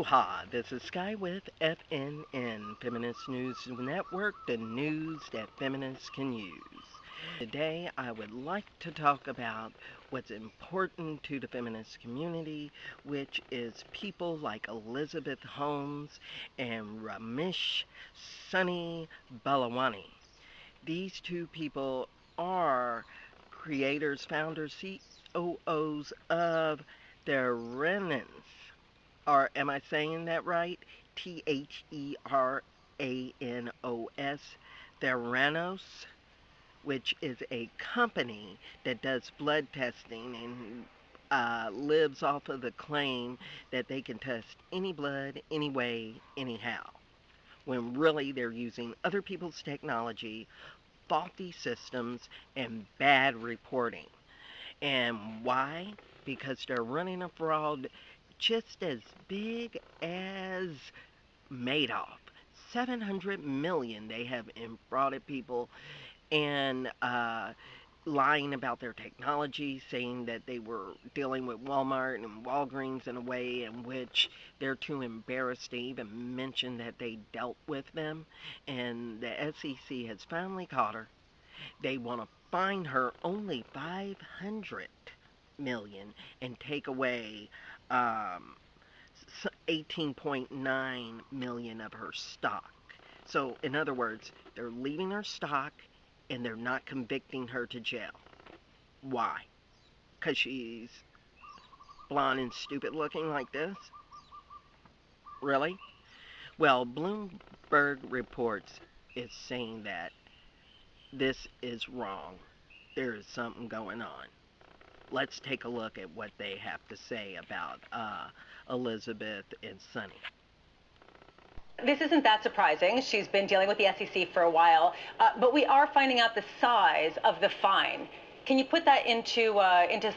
Aloha, this is Skye with FNN-Feminist News Network, the news that feminists can use. Today, I would like to talk about what's important to the feminist community, which is people like Elizabeth Holmes and Ramesh Sunny Balawani. These two people are creators, founders, COOs of the Renans, or am I saying that right? Theranos, Theranos, which is a company that does blood testing and lives off of the claim that they can test any blood, any way, anyhow, when really they're using other people's technology, faulty systems, and bad reporting. And why? Because they're running a fraud just as big as Madoff. 700 million they have defrauded people and lying about their technology, saying that they were dealing with Walmart and Walgreens in a way in which they're too embarrassed to even mention that they dealt with them. And the SEC has finally caught her. They want to fine her only 500 million and take away 18.9 million of her stock. So, in other words, they're leaving her stock and they're not convicting her to jail. Why? Because she's blonde and stupid looking like this? Really? Well, Bloomberg Reports is saying that this is wrong. There is something going on. Let's take a look at what they have to say about Elizabeth and Sunny. This isn't that surprising. She's been dealing with the SEC for a while, but we are finding out the size of the fine. Can you put that into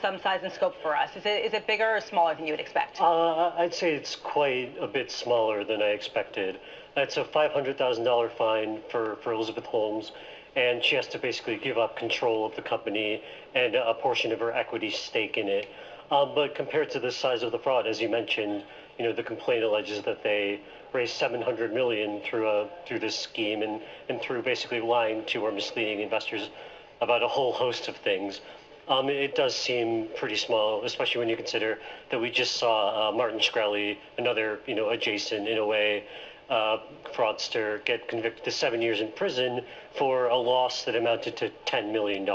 some size and scope for us? Is it bigger or smaller than you would expect? I'd say it's quite a bit smaller than I expected. It's a $500,000 fine for Elizabeth Holmes, and she has to basically give up control of the company and a portion of her equity stake in it. But compared to the size of the fraud, as you mentioned, the complaint alleges that they raised $700 million through this scheme and through basically lying to or misleading investors about a whole host of things. It does seem pretty small, especially when you consider that we just saw Martin Shkreli, another adjacent in a way fraudster, get convicted to 7 years in prison for a loss that amounted to $10 million.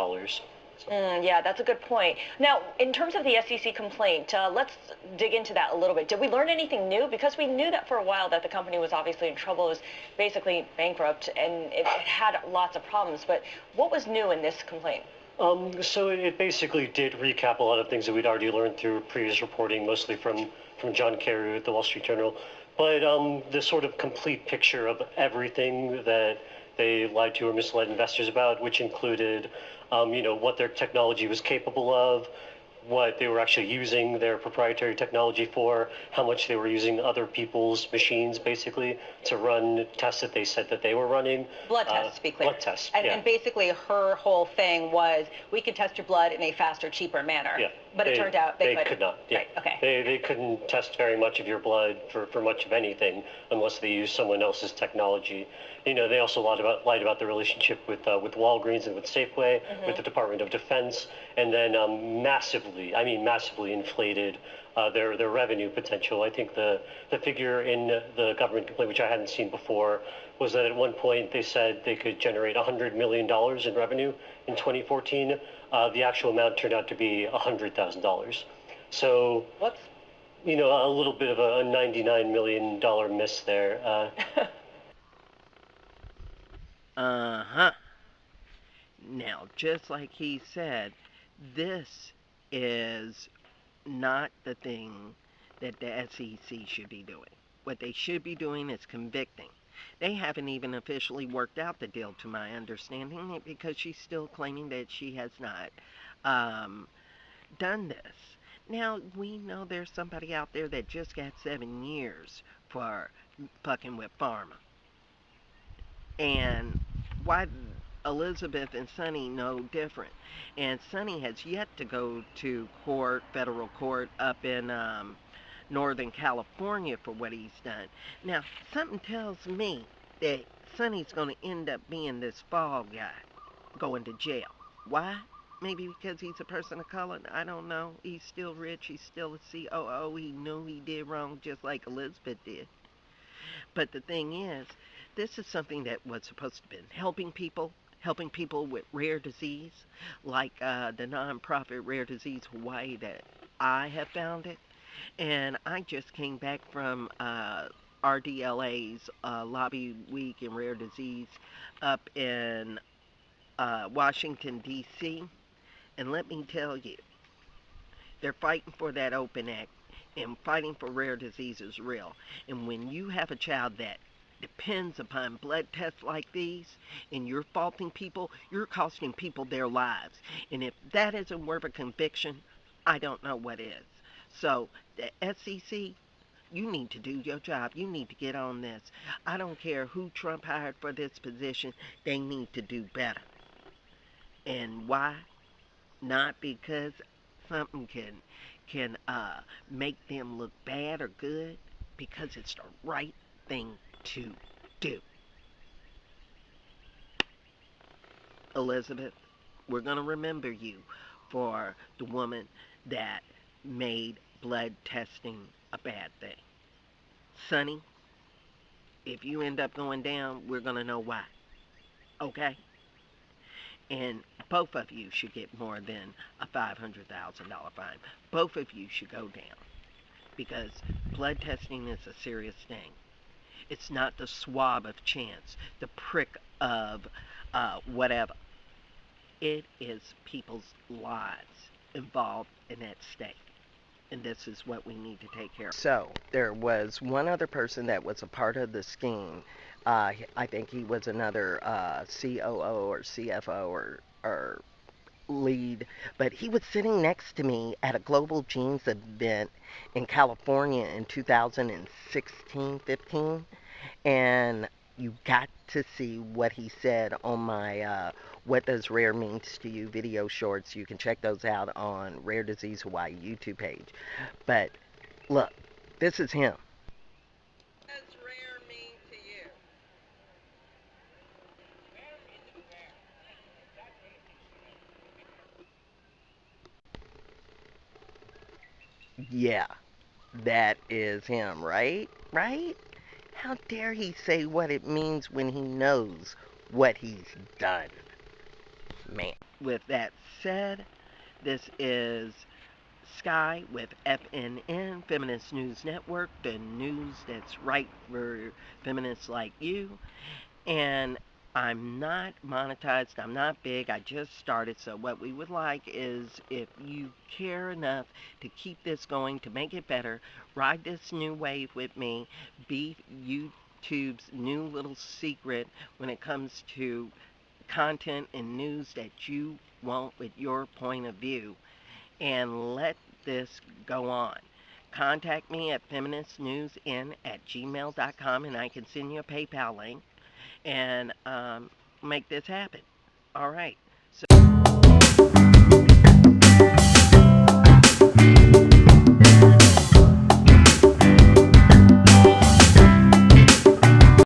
Yeah, that's a good point. Now, in terms of the SEC complaint, let's dig into that a little bit. Did we learn anything new? Because we knew that for a while that the company was obviously in trouble, it was basically bankrupt, and it had lots of problems. But what was new in this complaint? So it basically did recap a lot of things that we'd already learned through previous reporting, mostly from John Carew at the Wall Street Journal. But the sort of complete picture of everything that they lied to or misled investors about, which included what their technology was capable of, what they were actually using their proprietary technology for, how much they were using other people's machines, basically, to run tests that they said that they were running. Blood tests, to be clear. Blood tests, and basically her whole thing was, we could test your blood in a faster, cheaper manner. Yeah. But it turned out they could not. Yeah. Right, okay. They couldn't test very much of your blood for much of anything unless they used someone else's technology. They also lied about the relationship with Walgreens and with Safeway, with the Department of Defense, and then massively inflated their revenue potential. I think the figure in the government complaint, which I hadn't seen before, was that at one point they said they could generate $100 million in revenue in 2014. The actual amount turned out to be $100,000. So, whoops. A little bit of a $99 million miss there. Now, just like he said, this is not the thing that the SEC should be doing. What they should be doing is convicting. They haven't even officially worked out the deal, to my understanding, because she's still claiming that she has not done this. Now, we know there's somebody out there that just got 7 years for fucking with pharma. And why Elizabeth and Sunny no different? And Sunny has yet to go to court, federal court, up in Northern California for what he's done. Now, something tells me that Sonny's going to end up being this fall guy going to jail. Why? Maybe because he's a person of color. I don't know. He's still rich. He's still a COO. He knew he did wrong just like Elizabeth did. But the thing is, this is something that was supposed to have been helping people with rare disease, like the nonprofit Rare Disease Hawaii that I have founded. And I just came back from RDLA's Lobby Week in Rare Disease up in Washington, D.C. And let me tell you, they're fighting for that open act, and fighting for rare disease is real. And when you have a child that depends upon blood tests like these, and you're faulting people, you're costing people their lives. And if that isn't worth a conviction, I don't know what is. So, the SEC, you need to do your job. You need to get on this. I don't care who Trump hired for this position, they need to do better. And why? Not because something can make them look bad or good, because it's the right thing to do. Elizabeth, we're going to remember you for the woman that made blood testing a bad thing. Sonny, if you end up going down, we're going to know why. Okay? And both of you should get more than a $500,000 fine. Both of you should go down, because blood testing is a serious thing. It's not the swab of chance, the prick of whatever. It is people's lives involved in that stake. And this is what we need to take care of. So, there was one other person that was a part of the scheme. I think he was another COO or CFO or lead, but he was sitting next to me at a Global Genes event in California in 2016, 15, and you got to see what he said on my What Does Rare Means to You video shorts. You can check those out on Rare Disease Hawaii YouTube page. But look, this is him. What does rare mean to you? Yeah, that is him, right? Right? How dare he say what it means when he knows what he's done? Man. With that said, this is Skye with FNN, Feminist News Network, the news that's right for feminists like you. And I'm not monetized, I'm not big, I just started. So, what we would like is if you care enough to keep this going, to make it better, ride this new wave with me, be YouTube's new little secret when it comes to content and news that you want with your point of view, and let this go on. Contact me at feministnewsn@gmail.com, and I can send you a PayPal link and make this happen. All right.